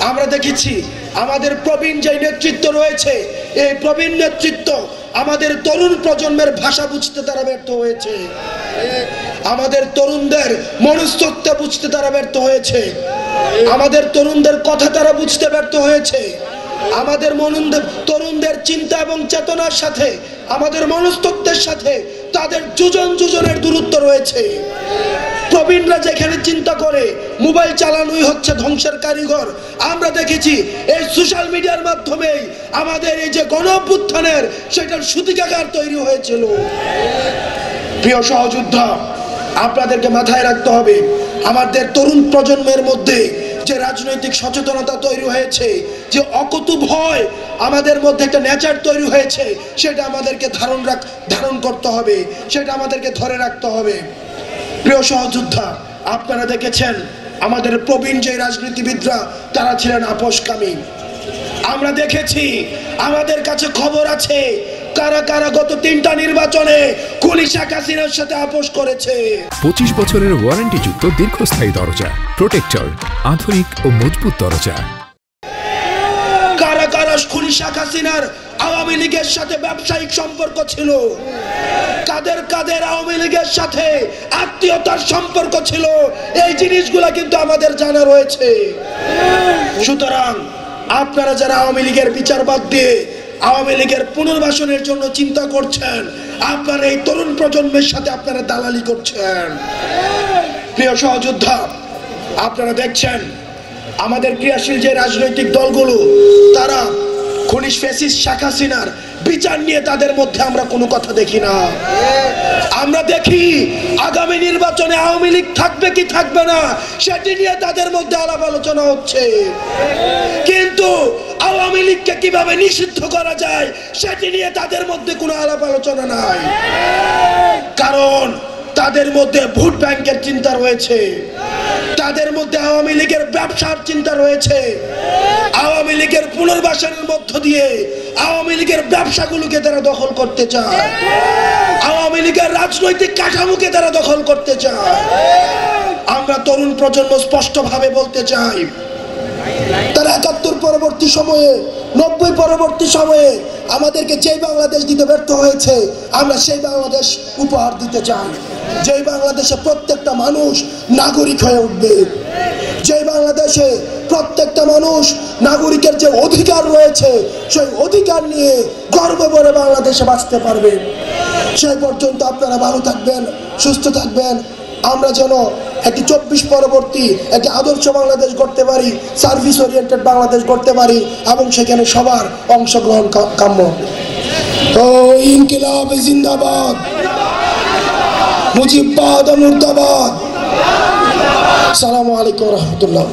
আমরা দেখেছি আমাদের প্রবীণ যে নেতৃত্ব রয়েছে, এই প্রবীণ নেতৃত্ব আমাদের তরুণ প্রজন্মের ভাষা বুঝতে তারা ব্যর্থ হয়েছে, আমাদের তরুণদের মনস্তত্ত্ব বুঝতে তারা ব্যর্থ হয়েছে, আমাদের তরুণদের কথা তারা বুঝতে ব্যর্থ হয়েছে, আমাদের তরুণদের চিন্তা এবং চেতনার সাথে আমাদের মনস্তত্ত্বের সাথে তাদের যোজনের দূরত্ব রয়েছে। প্রবীণরা যেখানে চিন্তা করে মোবাইল চালানোই হচ্ছে ধ্বংসের কারিগর, আমরা দেখেছি এই সোশ্যাল মিডিয়ার মাধ্যমে আমাদের এই যে গণ অভ্যুত্থানের সেটার সূতিকাগার তৈরি হয়েছিল। প্রিয় সহযোদ্ধা, আপনাদেরকে মাথায় রাখতে হবে আমাদের তরুণ প্রজন্মের মধ্যে যে রাজনৈতিক সচেতনতা তৈরি হয়েছে, যে অকুতু ভয় আমাদের মধ্যে একটা নেচার তৈরি হয়েছে, সেটা আমাদেরকে ধারণ করতে হবে, সেটা আমাদেরকে ধরে রাখতে হবে। প্রিয় সহযোদ্ধা, আপনারা দেখেছেন আমাদের প্রবীণ যে রাজনীতিবিদরা তারা ছিলেন আপোষকামী। আমরা দেখেছি, আমাদের কাছে খবর আছে কারা কারা গত 3টা নির্বাচনে খুনি শেখ হাসিনার সাথে আপোষ করেছে। 25 বছরের ওয়ারেন্টিযুক্ত দীর্ঘস্থায়ী দরজা প্রোটেক্টর, আধুনিক ও মজবুত দরজা। কারা কারা খুনি শেখ হাসিনার আওয়ামী লীগের সাথে ব্যবসায়িক সম্পর্ক ছিল, কাদের কাদের আওয়ামী লীগের সাথে আত্মীয়তার সম্পর্ক ছিল, এই জিনিসগুলো কিন্তু আমাদের জানা রয়েছে। সুতরাং আপনারা যারা আওয়ামী লীগের বিচারবাদ দিয়ে আওয়ামী লীগের পুনর্বাসনের জন্য চিন্তা করছেন, আপনারা এই তরুণ প্রজন্মের সাথে আপনারা দালালি করছেন। প্রিয় সহযোদ্ধা, আপনারা দেখছেন আমাদের ক্রিয়াশীল যে রাজনৈতিক দলগুলো তারা খুনি ফ্যাসিস্ট শেখ হাসিনার বিচার নিয়ে তাদের মধ্যে আমরা কোনো কথা দেখি না। আমরা দেখি আগামী নির্বাচনে আওয়ামী লীগ থাকবে কি থাকবে না সেটি নিয়ে তাদের মধ্যে আলাপ আলোচনা হচ্ছে, কিন্তু আওয়ামী লীগকে কিভাবে নিষিদ্ধ করা যায় সেটি নিয়ে তাদের মধ্যে কোনো আলাপ আলোচনা নাই। কারণ তাদের মধ্যে ভোট ব্যাংকের চিন্তা রয়েছে, তাদের মধ্যে আওয়ামী লীগের ব্যবসার চিন্তা রয়েছে, আওয়ামী লীগের পুনর্বাসনের মধ্য দিয়ে আওয়ামী লীগের ব্যবসাগুলোকে তারা দখল করতে চায়, আওয়ামী লীগের রাজনৈতিক কাঠামোকে তারা দখল করতে চায়। আমরা তরুণ প্রজন্ম স্পষ্টভাবে বলতে চাই, তারা ৭১ পরবর্তী সময়ে ৯০ পরবর্তী সময়ে আমাদেরকে যেই বাংলাদেশ দিতে ব্যর্থ হয়েছে, আমরা সেই বাংলাদেশ উপহার দিতে চাই, যেই বাংলাদেশে প্রত্যেকটা মানুষ নাগরিক হয়ে উঠবে, যেই বাংলাদেশে প্রত্যেকটা মানুষ নাগরিকের যে অধিকার রয়েছে সেই অধিকার নিয়ে গর্ব করে বাংলাদেশে বাঁচতে পারবে। সেই পর্যন্ত আপনারা ভালো থাকবেন, সুস্থ থাকবেন, আমরা যেন একটি 24 পরবর্তী একটি আদর্শ বাংলাদেশ গড়তে পারি, সার্ভিস ওরিয়েন্টেড বাংলাদেশ গড়তে পারি, এবং সেখানে সবার অংশগ্রহণ কাম্য। ও ইনকিলাব জিন্দাবাদ, মুজিববাদ মুর্দাবাদ। আসসালামু আলাইকুম ওয়া রাহমাতুল্লাহ।